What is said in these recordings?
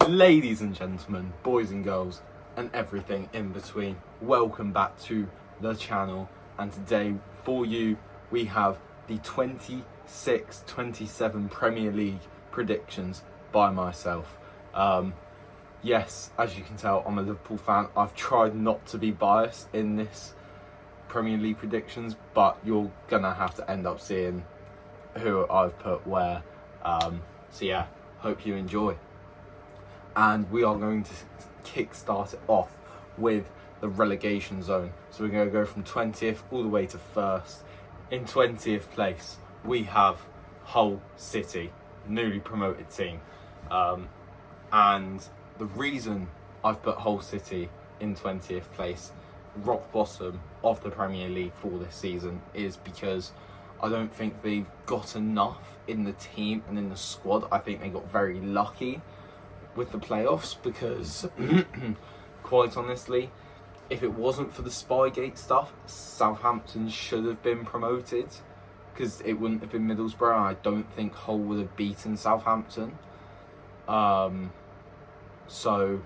Ladies and gentlemen, boys and girls, and everything in between, welcome back to the channel. And today for you we have the 26-27 Premier League predictions by myself. Yes, as you can tell, I'm a Liverpool fan. I've tried not to be biased in this Premier League predictions, but you're gonna have to end up seeing who I've put where. So yeah, hope you enjoy. And we are going to kick-start it off with the relegation zone. So we're going to go from 20th all the way to 1st. In 20th place, we have Hull City, newly promoted team. And the reason I've put Hull City in 20th place, rock bottom of the Premier League for this season, is because I don't think they've got enough in the team and in the squad. I think they got very lucky with the playoffs because, quite honestly, if it wasn't for the Spygate stuff, Southampton should have been promoted because it wouldn't have been Middlesbrough. I don't think Hull would have beaten Southampton. So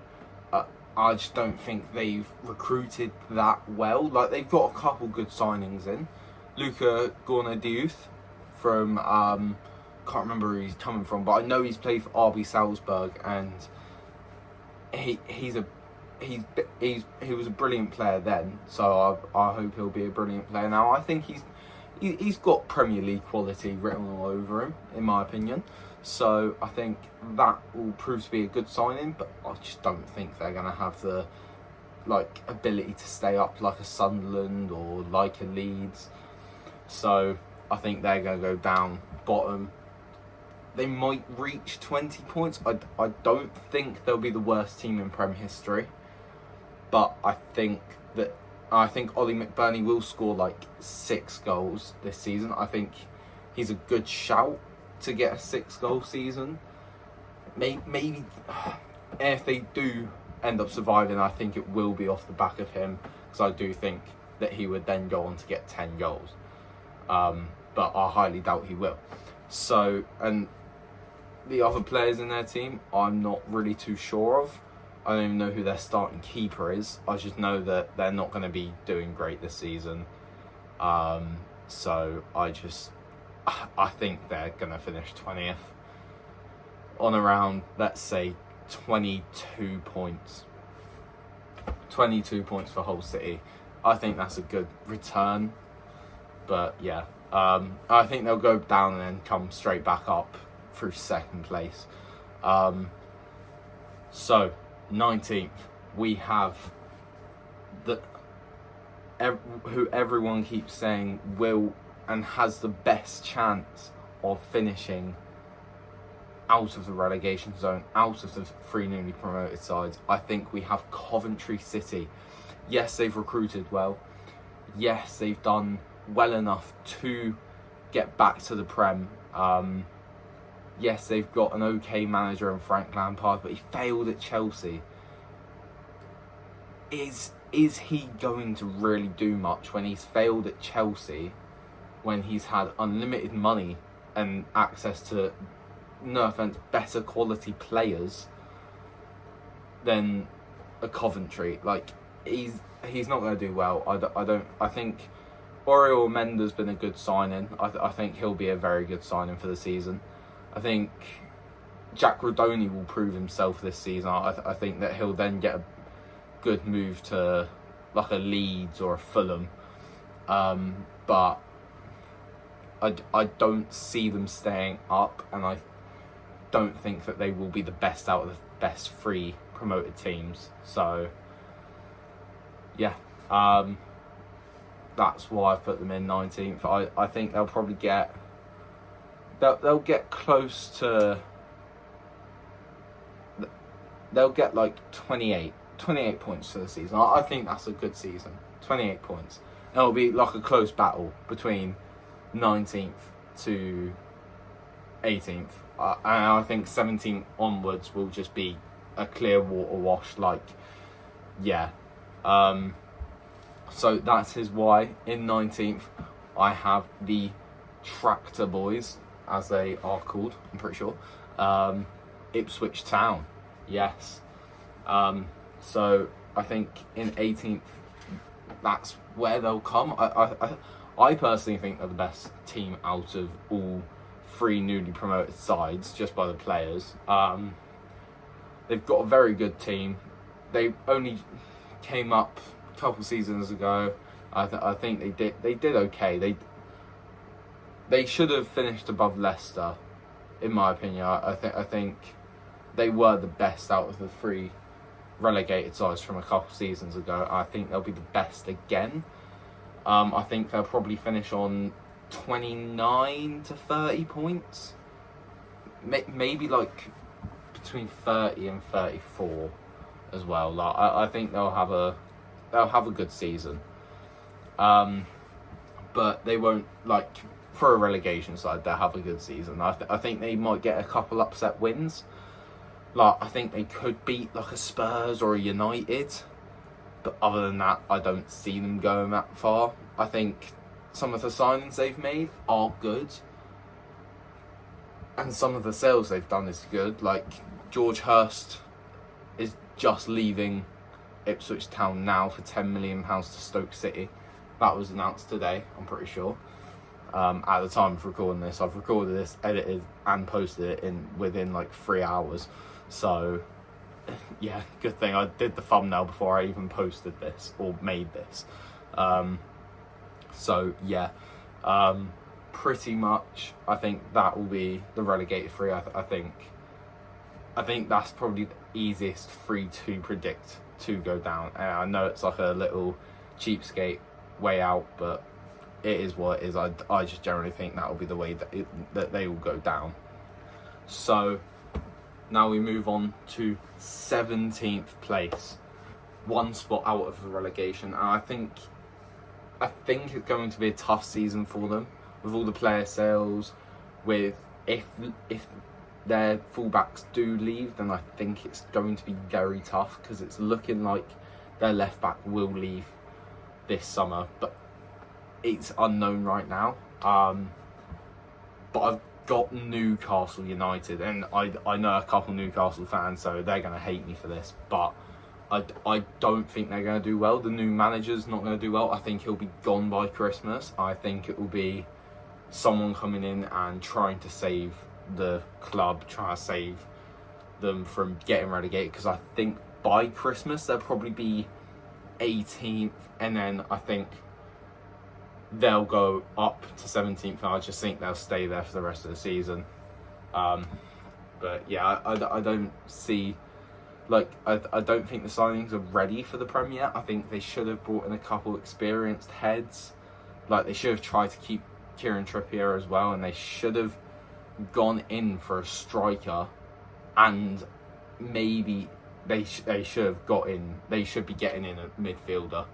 I just don't think they've recruited that well. Like, they've got a couple good signings in. Luca Gornadiuth from can't remember who he's coming from, but I know he's played for RB Salzburg, and he was a brilliant player then. So I hope he'll be a brilliant player now. I think he's got Premier League quality written all over him, in my opinion. So I think that will prove to be a good signing, but I just don't think they're gonna have the ability to stay up like a Sunderland or like a Leeds. So I think they're gonna go down bottom. They might reach 20 points. I don't think they'll be the worst team in Prem history, but I think Ollie McBurney will score like 6 goals this season. I think he's a good shout to get a 6-goal season. Maybe if they do end up surviving, I think it will be off the back of him, because I do think that he would then go on to get 10 goals. But I highly doubt he will. So, and the other players in their team, I'm not really too sure of. I don't even know who their starting keeper is. I just know that they're not going to be doing great this season. So I think they're going to finish 20th on around, let's say, 22 points. 22 points for Hull City. I think that's a good return. But yeah, I think they'll go down and then come straight back up through 2nd place. So 19th, we have who everyone keeps saying will and has the best chance of finishing out of the relegation zone, out of the 3 newly promoted sides. I think we have Coventry City. Yes, they've recruited well. Yes, they've done well enough to get back to the Prem. Yes, they've got an okay manager in Frank Lampard, but he failed at Chelsea. Is he going to really do much when he's failed at Chelsea, when he's had unlimited money and access to, no offense, better quality players than a Coventry? Like, he's not going to do well. I think Oriol Menda's been a good signing. I think he'll be a very good signing for the season. I think Jack Rodoni will prove himself this season. I think that he'll then get a good move to like a Leeds or a Fulham. But I don't see them staying up, and I don't think that they will be the best out of the best 3 promoted teams. So yeah, that's why I've put them in 19th. I think they'll probably get close to, they'll get like 28 points for the season. I think that's a good season. 28 points. And it'll be like a close battle between 19th to 18th. And I think 17th onwards will just be a clear water wash. Like, yeah. So that is why in 19th I have the Tractor Boys, as they are called, I'm pretty sure. Ipswich Town. Yes. So I think in 18th, that's where they'll come. I personally think they're the best team out of all three newly promoted sides, just by the players. They've got a very good team. They only came up a couple seasons ago. I think they did okay. They should have finished above Leicester, in my opinion. I think they were the best out of the three relegated sides from a couple seasons ago. I think they'll be the best again. I think they'll probably finish on 29 to 30 points. Maybe like between 30 and 34 as well. Like I think they'll have a good season. But they won't, like, for a relegation side, they'll have a good season. I think they might get a couple upset wins. Like, I think they could beat like a Spurs or a United. But other than that, I don't see them going that far. I think some of the signings they've made are good. And some of the sales they've done is good. Like, George Hurst is just leaving Ipswich Town now for £10 million to Stoke City. That was announced today, I'm pretty sure. At the time of recording this, I've recorded this, edited and posted it within like 3 hours. So, yeah, good thing I did the thumbnail before I even posted this or made this. So, yeah, pretty much I think that will be the relegated three. I think that's probably the easiest three to predict to go down. And I know it's like a little cheapskate way out, but it is what it is. I just generally think that will be the way that they will go down. So now we move on to 17th place, one spot out of the relegation, and I think it's going to be a tough season for them with all the player sales. With if their fullbacks do leave, then I think it's going to be very tough, because it's looking like their left back will leave this summer, but it's unknown right now. But I've got Newcastle United, and I know a couple Newcastle fans, so they're going to hate me for this, but I don't think they're going to do well. The new manager's not going to do well. I think he'll be gone by Christmas. I think it will be someone coming in and trying to save the club, trying to save them from getting relegated, because I think by Christmas they'll probably be 18th, and then I think they'll go up to 17th, and I just think they'll stay there for the rest of the season. But yeah, I don't see, like, I don't think the signings are ready for the Premier yet. I think they should have brought in a couple experienced heads. Like, they should have tried to keep Kieran Trippier as well, and they should have gone in for a striker, and maybe they should have got in. They should be getting in a midfielder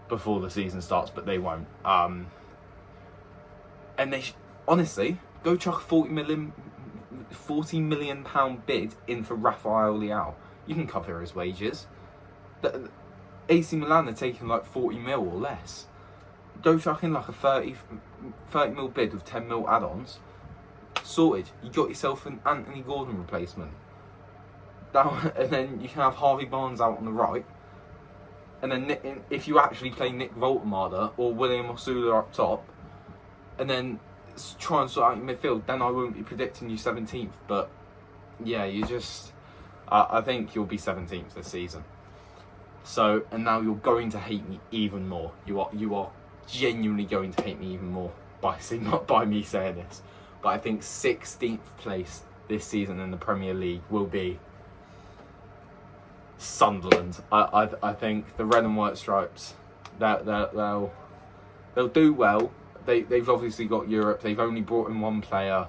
before the season starts, but they won't. And they honestly go chuck a £40 million bid in for Rafael Leao. You can cover his wages. The AC Milan are taking like 40 mil or less. Go chuck in like a 30 mil bid with 10 mil add-ons. Sorted. You got yourself an Anthony Gordon replacement. And then you can have Harvey Barnes out on the right. And then if you actually play Nick Voltemada or William Osula up top, and then try and sort out your midfield, then I won't be predicting you 17th. But yeah, you just... I think you'll be 17th this season. So, and now you're going to hate me even more. You are genuinely going to hate me even more by me saying this. But I think 16th place this season in the Premier League will be Sunderland. I think the red and white stripes, they'll do well. They've obviously got Europe. They've only brought in one player.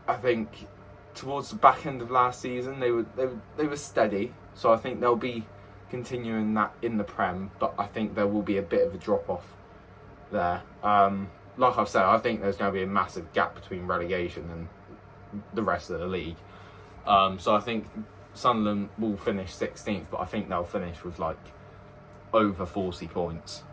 I think towards the back end of last season they were steady. So I think they'll be continuing that in the Prem. But I think there will be a bit of a drop off there. Like I've said, I think there's going to be a massive gap between relegation and the rest of the league. So I think Sunderland will finish 16th, but I think they'll finish with like over 40 points.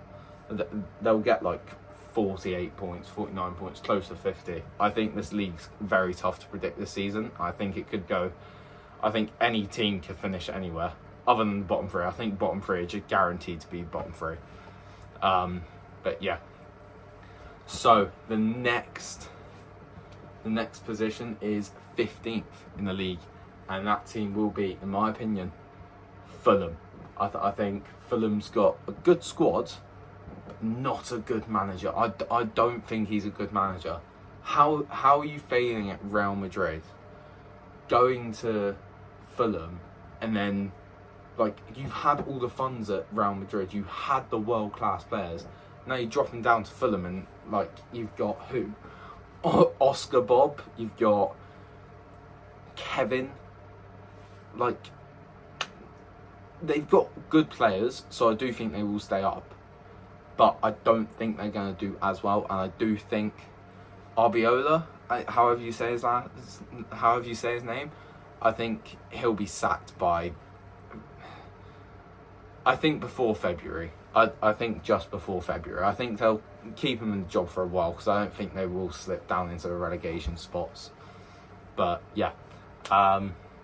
They'll get like 48 points, 49 points, close to 50. I think this league's very tough to predict this season. I think it could go... I think any team could finish anywhere, other than the bottom three. I think bottom three are just guaranteed to be bottom three. But yeah. So, the next position is 15th in the league. And that team will be, in my opinion, Fulham. I think Fulham's got a good squad, but not a good manager. I don't think he's a good manager. How are you failing at Real Madrid, going to Fulham, and then, like, you've had all the funds at Real Madrid, you had the world-class players, now you're dropping down to Fulham, and, like, you've got who? Oscar Bob, you've got Kevin, like, they've got good players, so I do think they will stay up. But I don't think they're going to do as well, and I do think Arbiola, however you say his name, I think he'll be sacked by... I think before February. I think just before February. I think they'll keep him in the job for a while, because I don't think they will slip down into the relegation spots. But yeah,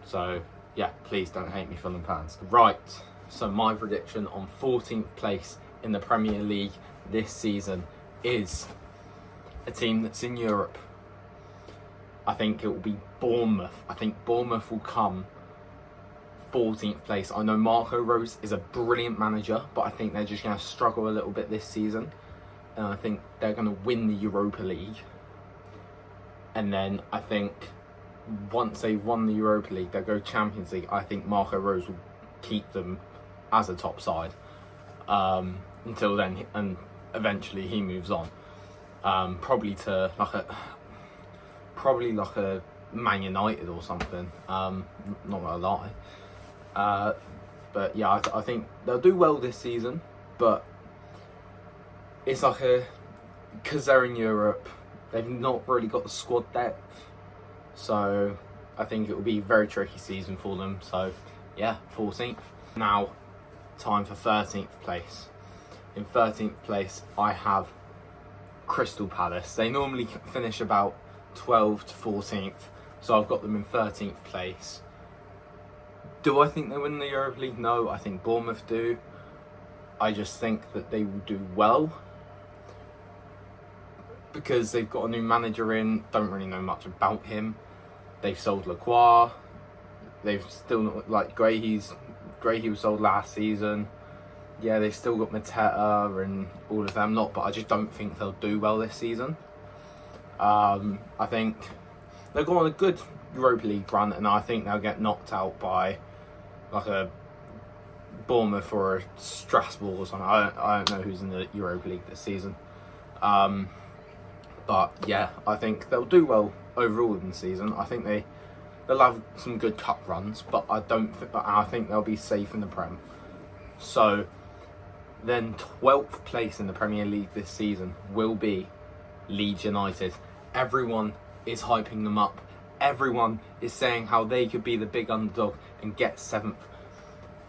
so yeah, please don't hate me, Fulham fans. Right, so my prediction on 14th place in the Premier League this season is a team that's in Europe. I think it will be Bournemouth. I think Bournemouth will come 14th place. I know Marco Rose is a brilliant manager, but I think they're just going to struggle a little bit this season. And I think they're going to win the Europa League. And then I think once they've won the Europa League, they'll go Champions League. I think Marco Rose will keep them as a top side until then, and eventually he moves on. Probably like a Man United or something. Not gonna lie. But yeah, I think they'll do well this season. But it's like because they're in Europe, they've not really got the squad depth. So I think it will be a very tricky season for them. So yeah, 14th. Now, time for 13th place. In 13th place, I have Crystal Palace. They normally finish about 12th to 14th. So I've got them in 13th place. Do I think they win the Europa League? No, I think Bournemouth do. I just think that they will do well, because they've got a new manager in. Don't really know much about him. They've sold Lacroix. They've still not, like, Grahey was sold last season. Yeah, they've still got Mateta and all of them lot, but I just don't think they'll do well this season. I think they'll go on a good Europa League run, and I think they'll get knocked out by like a Bournemouth or a Strasbourg or something. I don't know who's in the Europa League this season. But yeah, I think they'll do well overall in the season. I think they'll have some good cup runs, but I think they'll be safe in the Prem. So then 12th place in the Premier League this season will be Leeds United. Everyone is hyping them up. Everyone is saying how they could be the big underdog and get 7th.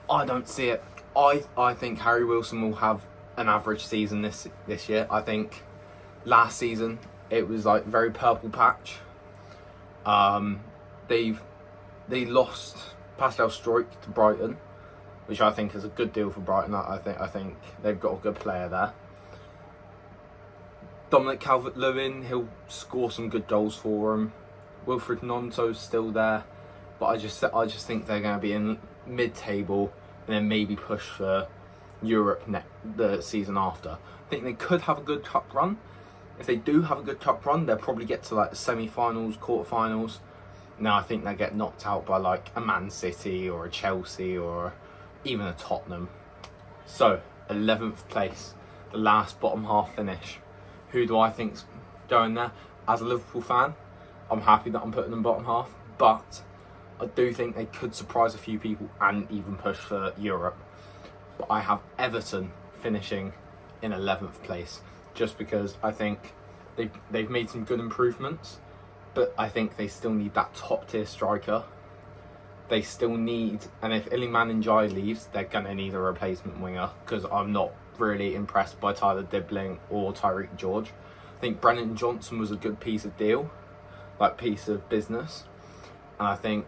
I don't see it. I think Harry Wilson will have an average season this year. I think last season it was like very purple patch. They lost Pascal Struijk to Brighton, which I think is a good deal for Brighton. I think they've got a good player there. Dominic Calvert-Lewin, he'll score some good goals for them. Wilfred Gnonto's still there, but I just think they're going to be in mid-table and then maybe push for Europe the season after. I think they could have a good cup run. If they do have a good cup run, they'll probably get to like the semi-finals, quarter-finals. Now I think they'll get knocked out by like a Man City or a Chelsea or even a Tottenham. So 11th place, the last bottom half finish. Who do I think's going there? As a Liverpool fan, I'm happy that I'm putting them bottom half, but I do think they could surprise a few people and even push for Europe. But I have Everton finishing in 11th place, just because I think they've made some good improvements, but I think they still need that top tier striker. They still need, and if Iliman Ndiaye leaves, they're going to need a replacement winger, because I'm not really impressed by Tyler Dibbling or Tyreek George. I think Brennan Johnson was a good piece of business. And I think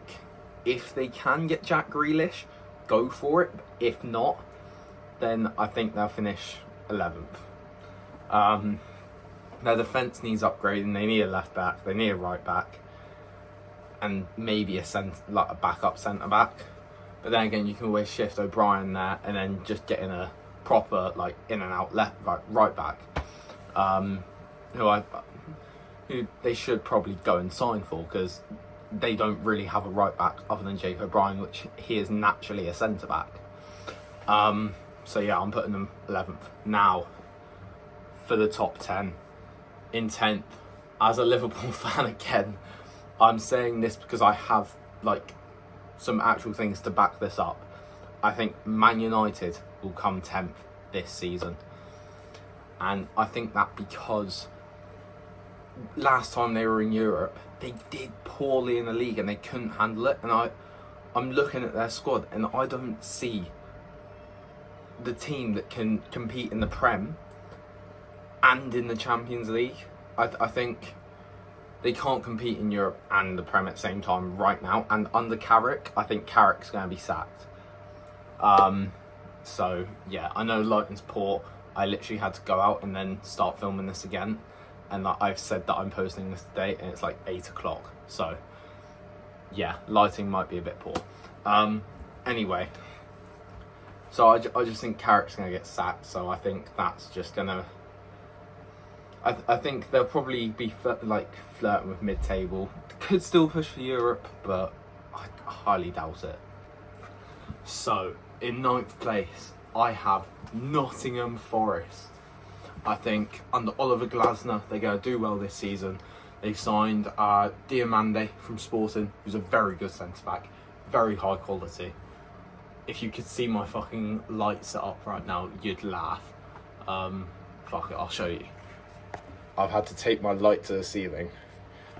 if they can get Jack Grealish, go for it. If not, then I think they'll finish 11th. Their defence needs upgrading. They need a left back. They need a right back. And maybe a backup centre back. But then again, you can always shift O'Brien there and then just get in a proper in and out right back. Who they should probably go and sign for, because they don't really have a right back other than Jake O'Brien, which he is naturally a centre back. So yeah, I'm putting them 11th. Now, for the top 10. In 10th, as a Liverpool fan again, I'm saying this because I have some actual things to back this up. I think Man United will come 10th this season. And I think that because last time they were in Europe, they did poorly in the league and they couldn't handle it. And I'm looking at their squad and I don't see the team that can compete in the Prem and in the Champions League. I think they can't compete in Europe and the Prem at the same time right now. And under Carrick, I think Carrick's going to be sacked. So yeah, I know lighting's poor. I literally had to go out and then start filming this again. And I've said that I'm posting this today and it's 8 o'clock. So yeah, lighting might be a bit poor. Anyway, so I just think Carrick's going to get sacked. So I think that's just going to... I think they'll probably be flirting with mid-table. Could still push for Europe, but I highly doubt it. So, in 9th place, I have Nottingham Forest. I think under Oliver Glasner, they're going to do well this season. They've signed Diamande from Sporting, who's a very good centre-back, very high quality. If you could see my fucking light set up right now, you'd laugh. Fuck it, I'll show you. I've had to tape my light to the ceiling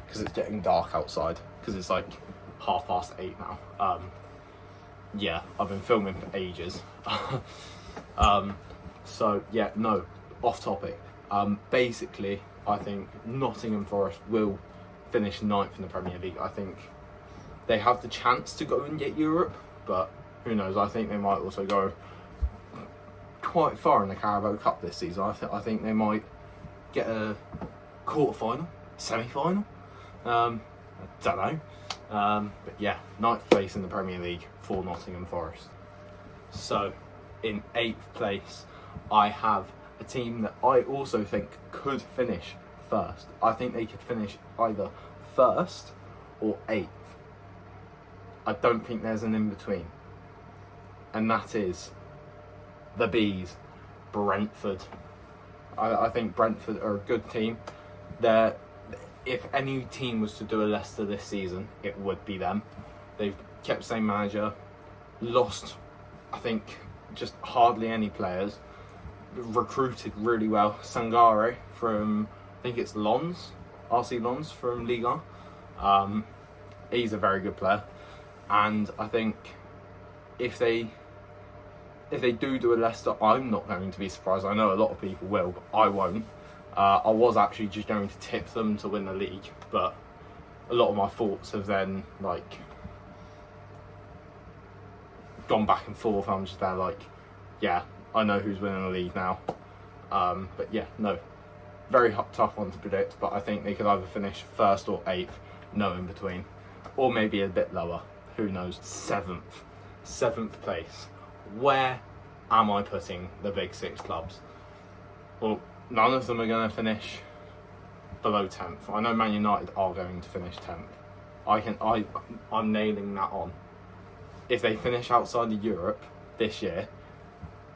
because it's getting dark outside, because it's 8:30 now. Yeah, I've been filming for ages. So yeah, no, off topic. Basically, I think Nottingham Forest will finish 9th in the Premier League. I think they have the chance to go and get Europe, but who knows? I think they might also go quite far in the Carabao Cup this season. I think they might get a quarter-final, semi-final. I don't know. But yeah, 9th place in the Premier League for Nottingham Forest. So, in 8th place, I have a team that I also think could finish first. I think they could finish either first or 8th. I don't think there's an in-between. And that is the Bees, Brentford. I think Brentford are a good team. If any team was to do a Leicester this season, it would be them. They've kept the same manager, lost, I think, just hardly any players, recruited really well. Sangare from, I think it's Lens, RC Lens from Liga. He's a very good player. And I think if they do a Leicester, I'm not going to be surprised. I know a lot of people will, but I won't. I was actually just going to tip them to win the league, but a lot of my thoughts have then gone back and forth. I'm just there yeah, I know who's winning the league now. But yeah, no, very tough one to predict, but I think they could either finish 1st or 8th, no in between, or maybe a bit lower, who knows. 7th place. Where am I putting the big 6 clubs? Well, none of them are going to finish below 10th. I know Man United are going to finish 10th. I'm nailing that on. If they finish outside of Europe this year,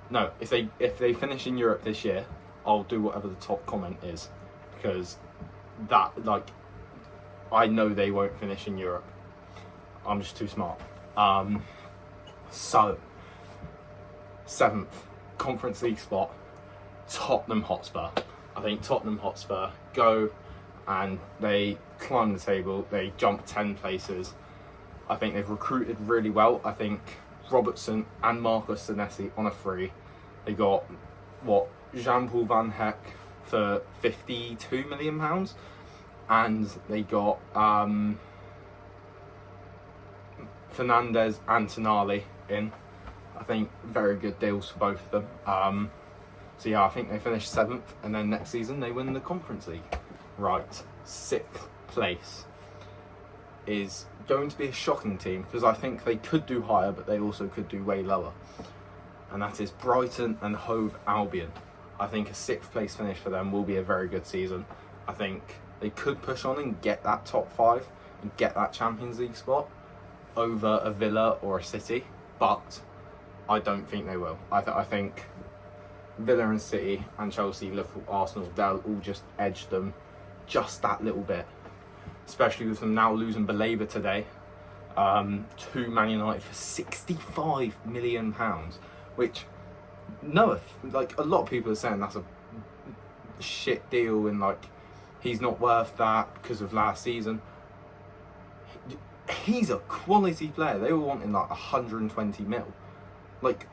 no, if they finish in Europe this year, I'll do whatever the top comment is, because that I know they won't finish in Europe. I'm just too smart. So 7th Conference League spot, Tottenham Hotspur. I think Tottenham Hotspur go and they climb the table, they jump 10 places. I think they've recruited really well. I think Robertson and Marcus Senesi on a free. They got Jean-Paul Van Heck for £52 million, and they got Fernandez and Tonali in. I think very good deals for both of them. So yeah, I think they finished 7th, and then next season they win the Conference League. Right, 6th place is going to be a shocking team, because I think they could do higher, but they also could do way lower. And that is Brighton and Hove Albion. I think a 6th place finish for them will be a very good season. I think they could push on and get that top 5 and get that Champions League spot over a Villa or a City, but I don't think they will. I think Villa and City and Chelsea, Liverpool, Arsenal, they'll all just edge them just that little bit. Especially with them now losing Baleba today to Man United for £65 million, which like a lot of people are saying that's a shit deal and like he's not worth that because of last season. He's a quality player. They were wanting like 120 mil. Like,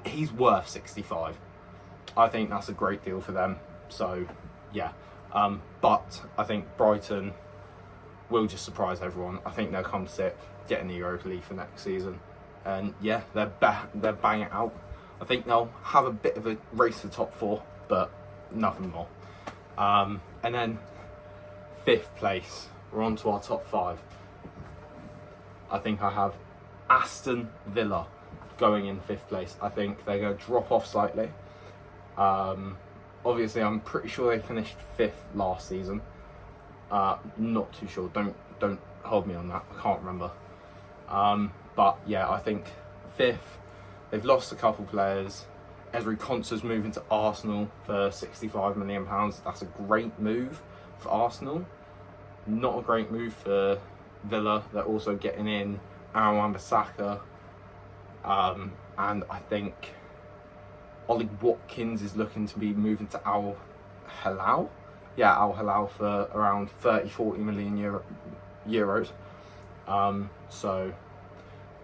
he's worth 65. I think that's a great deal for them. So, yeah. But I think Brighton will just surprise everyone. I think they'll come 6th, get in the Europa League for next season. And yeah, they're bang it out. I think they'll have a bit of a race for top 4, but nothing more. And then 5th place. We're on to our top 5. I think I have Aston Villa going in 5th place. I think they're going to drop off slightly. Obviously, I'm pretty sure they finished 5th last season. Not too sure. Don't hold me on that. I can't remember. But yeah, I think 5th. They've lost a couple players. Ezri Konsa's moving to Arsenal for £65 million. That's a great move for Arsenal. Not a great move for Villa. They're also getting in Aaron Wan-Bissaka. And I think Ollie Watkins is looking to be moving to Al Hilal. Yeah, Al Hilal for around 30-40 million euros. So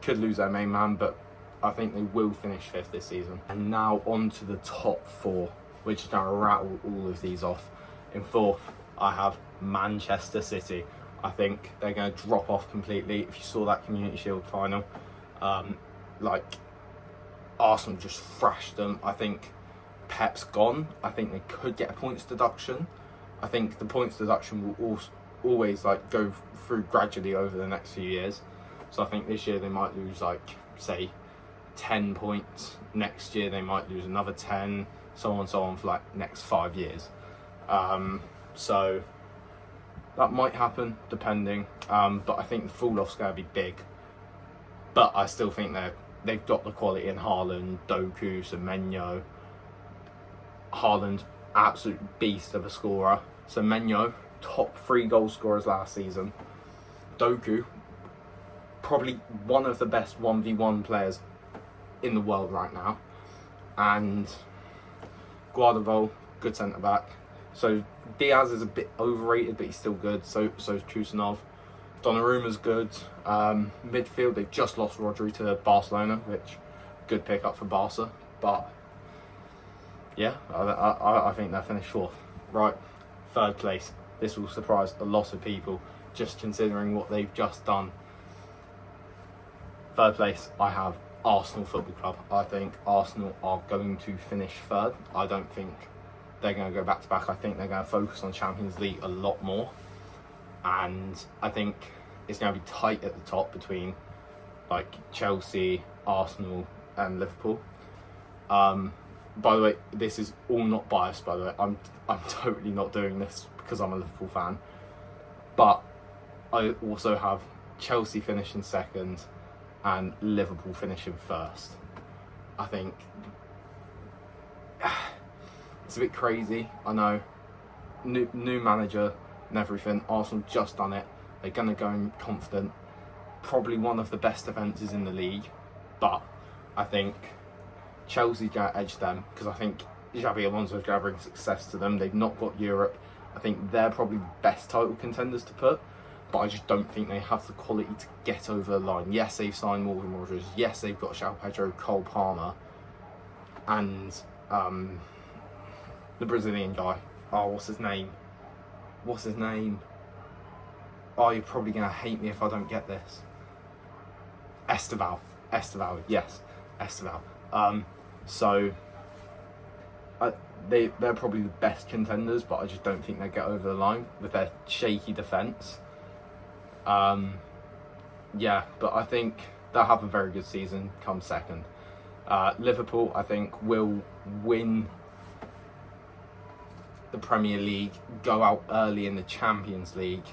could lose their main man, but I think they will finish 5th this season. And now on to the top 4, which is going to rattle all of these off. In 4th, I have Manchester City. I think they're going to drop off completely. If you saw that Community Shield final, like Arsenal just thrashed them. I think Pep's gone. I think they could get a points deduction. I think the points deduction will always like go through gradually over the next few years. So I think this year they might lose like, say, 10 points. Next year they might lose another 10, so on for like next 5 years. So that might happen depending, but I think the fall off's going to be big. But I still think they've got the quality in Haaland, Doku, Semenyo. Haaland, absolute beast of a scorer. Semenyo, top 3 goal scorers last season. Doku, probably one of the best 1v1 players in the world right now. And Guardiola, good centre back. So Diaz is a bit overrated, but he's still good. So is Kusanov. Donnarumma's good. Midfield, they've just lost Rodri to Barcelona, which good pick up for Barca. But yeah, I think they'll finish 4th. Right, 3rd place. This will surprise a lot of people, just considering what they've just done. 3rd place, I have Arsenal Football Club. I think Arsenal are going to finish 3rd. I don't think they're going to go back to back. I think they're going to focus on Champions League a lot more. And I think it's going to be tight at the top between like Chelsea, Arsenal and Liverpool. By the way, this is all not biased, by the way. I'm totally not doing this because I'm a Liverpool fan. But I also have Chelsea finishing 2nd and Liverpool finishing 1st. I think it's a bit crazy, I know. New manager and everything. Arsenal just done it. They're going to go in confident. Probably one of the best defences in the league. But I think Chelsea's going to edge them because I think Xabi Alonso's going to bring success to them. They've not got Europe. I think they're probably the best title contenders to put. But I just don't think they have the quality to get over the line. Yes, they've signed Morgan Rogers. Yes, they've got João Pedro, Cole Palmer. And the Brazilian guy. Oh, what's his name? Oh, you're probably going to hate me if I don't get this. Esteval, yes. Esteval. So, they're probably the best contenders, but I just don't think they get over the line with their shaky defence. Yeah, but I think they'll have a very good season come second. Liverpool, I think, will win the Premier League, go out early in the Champions League,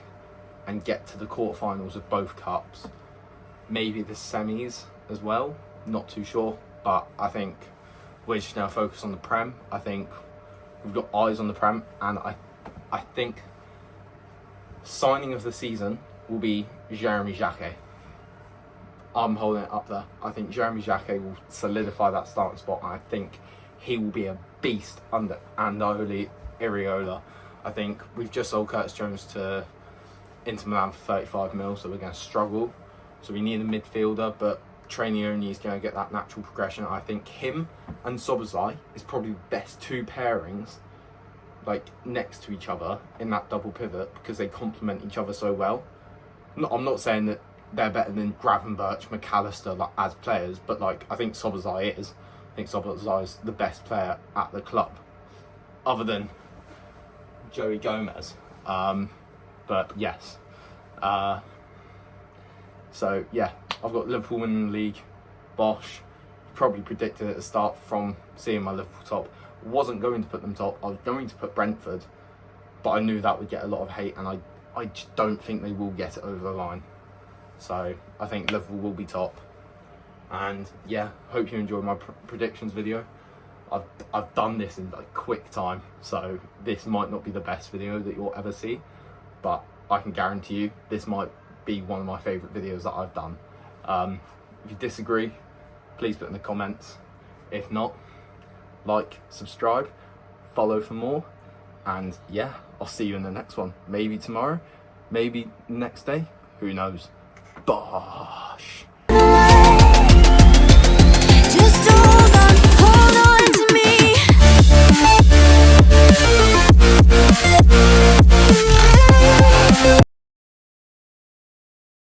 and get to the quarterfinals of both cups. Maybe the semis as well, not too sure. But I think we're just now focused on the Prem. I think we've got eyes on the Prem, and I think signing of the season will be Jeremy Jacquet. I'm holding it up there. I think Jeremy Jacquet will solidify that starting spot, and I think he will be a beast under Andoli Iraola. I think we've just sold Curtis Jones to Inter Milan for 35 mil, so we're going to struggle. So we need a midfielder, but Trainioni is going to get that natural progression. I think him and Szoboszlai is probably the best two pairings, like next to each other in that double pivot, because they complement each other so well. I'm not saying that they're better than Gravenberch, McAllister as players, but like I think Szoboszlai is. I think Szoboszlai is the best player at the club, other than Joey Gomez. But yes. So yeah, I've got Liverpool winning the league. Bosh. Probably predicted at the start from seeing my Liverpool top. Wasn't going to put them top. I was going to put Brentford, but I knew that would get a lot of hate, and I just don't think they will get it over the line. So I think Liverpool will be top. And yeah, hope you enjoyed my predictions video. I've done this in like quick time, so this might not be the best video that you'll ever see, but I can guarantee you this might be one of my favourite videos that I've done. If you disagree, please put in the comments. If not, like, subscribe, follow for more, and yeah, I'll see you in the next one. Maybe tomorrow, maybe next day, who knows. Bosh.